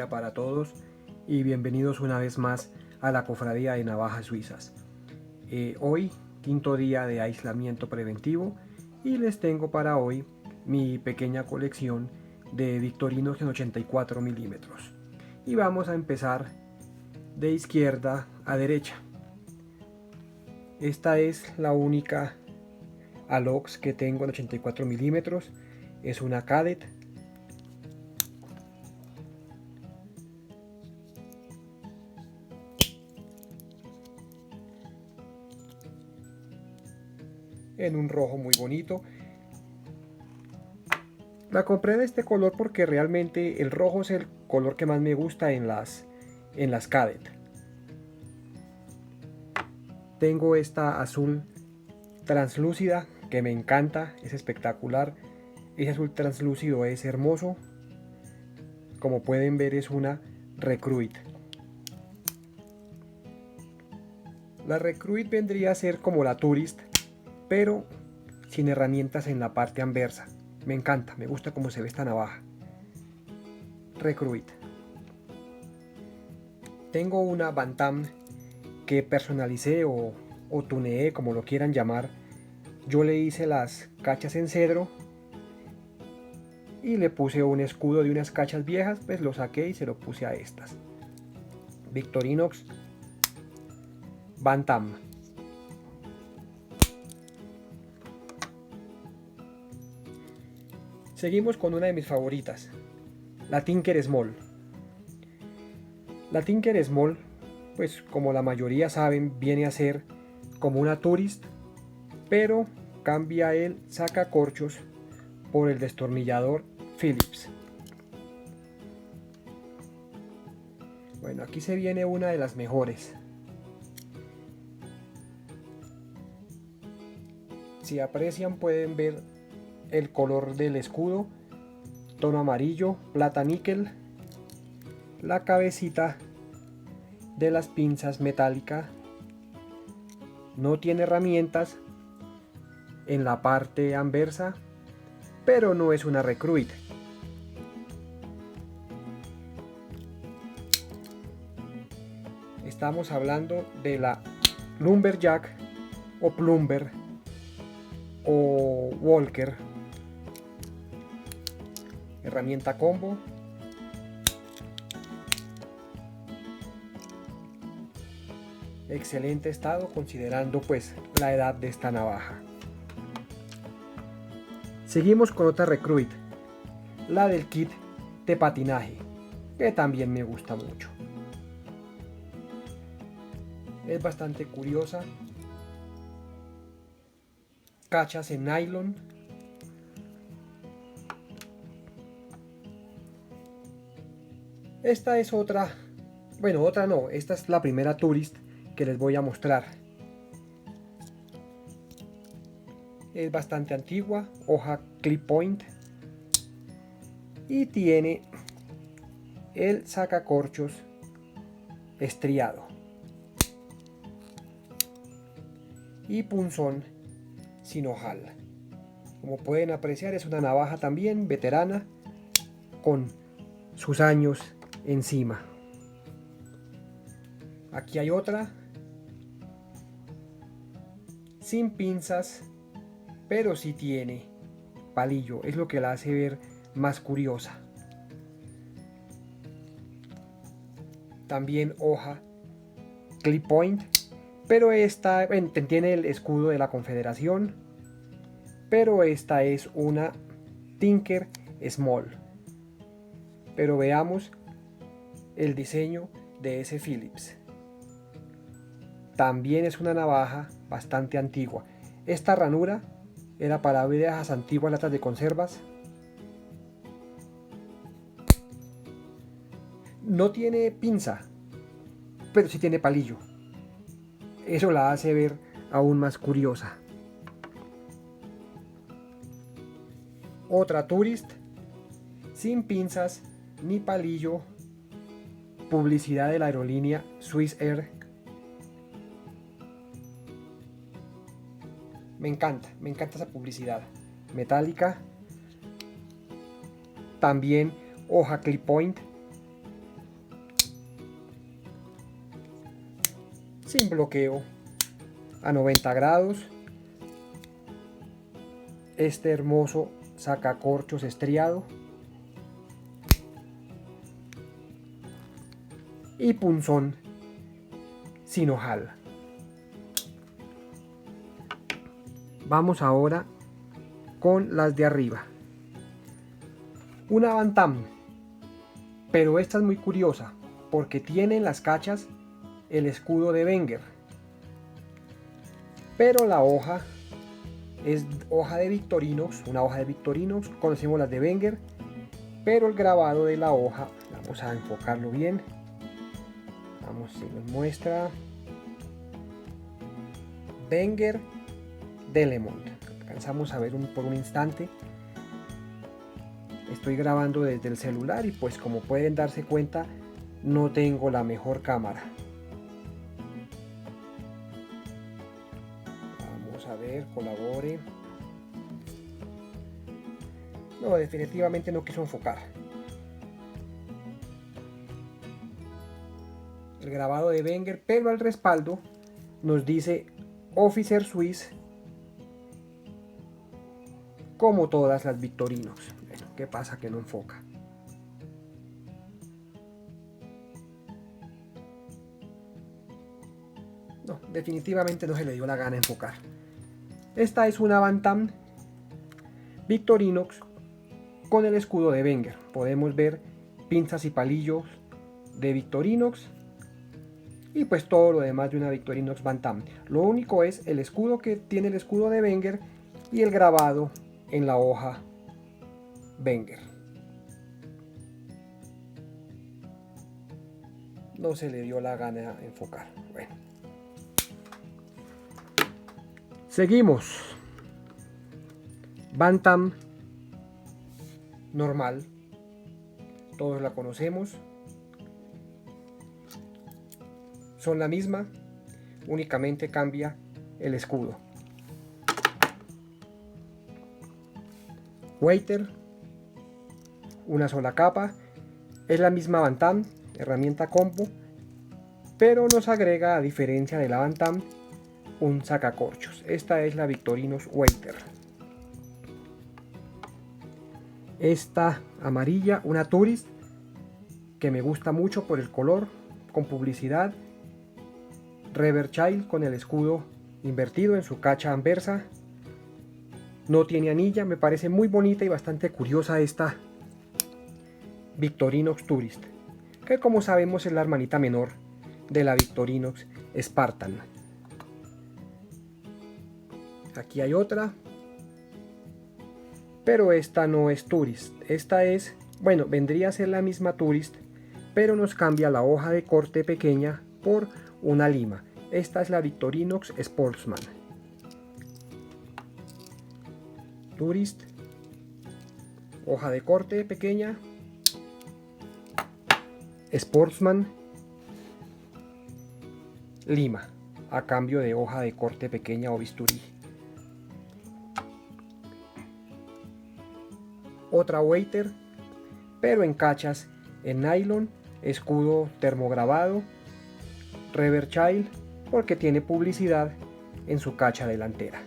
día para todos y bienvenidos una vez más a la Cofradía de Navajas Suizas. Hoy, quinto día de aislamiento preventivo, y les tengo para hoy mi pequeña colección de Victorinos en 84 milímetros. Y vamos a empezar de izquierda a derecha. Esta es la única Alox que tengo en 84 milímetros. Es una Cadet. En un rojo muy bonito. La compré de este color porque realmente el rojo es el color que más me gusta en las Cadet. Tengo esta azul translúcida que me encanta, es espectacular. Ese azul translúcido es hermoso. Como pueden ver, es una Recruit. La Recruit vendría a ser como la Tourist, pero sin herramientas en la parte anversa. Me encanta, me gusta cómo se ve esta navaja. Recruit. Tengo una Bantam que personalicé o tuneé, como lo quieran llamar. Yo le hice las cachas en cedro y le puse un escudo de unas cachas viejas, pues lo saqué y se lo puse a estas. Victorinox Bantam. Seguimos con una de mis favoritas, la Tinker Small. La Tinker Small, pues como la mayoría saben, viene a ser como una Tourist, pero cambia el sacacorchos por el destornillador Phillips. Bueno, aquí se viene una de las mejores. Si aprecian, pueden ver el color del escudo, tono amarillo, plata níquel. La cabecita de las pinzas metálica. No tiene herramientas en la parte anversa, pero no es una Recruit. Estamos hablando de la Lumberjack o Plumber o Walker. Herramienta combo. Excelente estado considerando pues la edad de esta navaja. Seguimos con otra Recruit, la del kit de patinaje, que también me gusta mucho. Es bastante curiosa. Cachas en nylon. Esta es otra, bueno, otra no, esta es la primera Tourist que les voy a mostrar. Es bastante antigua, hoja clip point, y tiene el sacacorchos estriado y punzón sin ojal. Como pueden apreciar, es una navaja también veterana con sus años encima. Aquí hay otra sin pinzas, pero sí tiene palillo, es lo que la hace ver más curiosa. También hoja clip point, pero esta tiene el escudo de la Confederación, pero esta es una Tinker Small. Pero veamos el diseño de ese Phillips. También es una navaja bastante antigua. Esta ranura era para viejas antiguas latas de conservas. No tiene pinza, pero sí tiene palillo. Eso la hace ver aún más curiosa. Otra Tourist sin pinzas ni palillo. Publicidad de la aerolínea Swiss Air. Me encanta esa publicidad. Metálica. También hoja clip point. sin bloqueo, a 90 grados. Este hermoso sacacorchos estriado y punzón sin ojal. Vamos ahora con las de arriba. Una Bantam, pero esta es muy curiosa porque tiene en las cachas el escudo de Wenger, pero la hoja es hoja de Victorinox, una hoja de Victorinox, conocemos las de Wenger, pero el grabado de la hoja, vamos a enfocarlo bien, vamos, si nos muestra Wenger Delemont, alcanzamos a ver por un instante. Estoy grabando desde el celular y pues como pueden darse cuenta no tengo la mejor cámara. Vamos a ver, colabore. No, definitivamente no quiso enfocar. El grabado de Wenger, pero al respaldo nos dice Officer Swiss, como todas las Victorinox. Bueno, ¿qué pasa que no enfoca? No, definitivamente no se le dio la gana enfocar. Esta es una Bantam Victorinox con el escudo de Wenger. Podemos ver pinzas y palillos de Victorinox y pues todo lo demás de una Victorinox Bantam. Lo único es el escudo, que tiene el escudo de Wenger, y el grabado en la hoja Wenger. No se le dio la gana enfocar. Bueno, seguimos. Bantam normal, todos la conocemos, son la misma, únicamente cambia el escudo. Waiter, una sola capa, es la misma Bantam, herramienta combo, pero nos agrega, a diferencia de la Bantam, un sacacorchos. Esta es la Victorinox Waiter. Esta amarilla, una Tourist, que me gusta mucho por el color, con publicidad. Rever Child con el escudo invertido en su cacha anversa. No tiene anilla, me parece muy bonita y bastante curiosa esta Victorinox Tourist, que como sabemos es la hermanita menor de la Victorinox Spartan. Aquí hay otra, pero esta no es Tourist, esta es, bueno, vendría a ser la misma Tourist, pero nos cambia la hoja de corte pequeña por una lima. Esta es la Victorinox Sportsman. Tourist, hoja de corte pequeña, Sportsman, lima, a cambio de hoja de corte pequeña o bisturí. Otra Waiter, pero en cachas en nylon, escudo termograbado, Rever Child, porque tiene publicidad en su cacha delantera.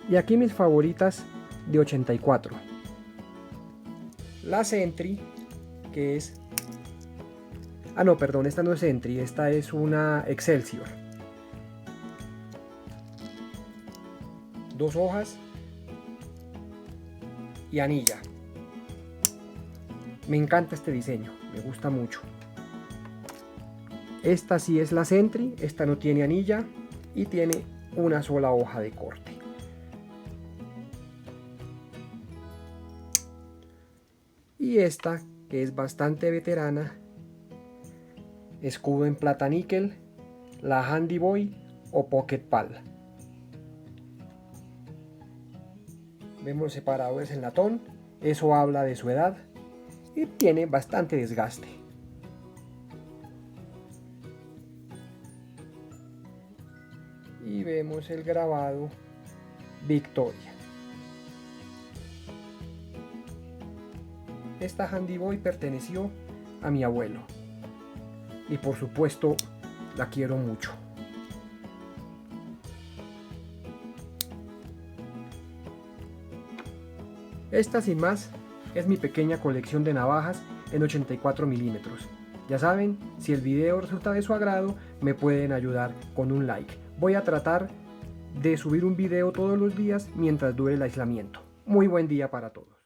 Y aquí mis favoritas de 84. La Sentry, que es... Ah, no, perdón, esta no es Sentry, esta es una Excelsior. Dos hojas y anilla. Me encanta este diseño, me gusta mucho. Esta sí es la Sentry, esta no tiene anilla y tiene una sola hoja de corte. Y esta, que es bastante veterana, escudo en plata níquel, la Handy Boy o Pocket Pal. Vemos separadores en latón, eso habla de su edad y tiene bastante desgaste. Y vemos el grabado Victoria. Esta Handy Boy perteneció a mi abuelo y por supuesto La quiero mucho. Esta, sin más, es mi pequeña colección de navajas en 84 milímetros. Ya saben, si el video resulta de su agrado, me pueden ayudar con un like. Voy a tratar de subir un video todos los días mientras dure el aislamiento. Muy buen día para todos.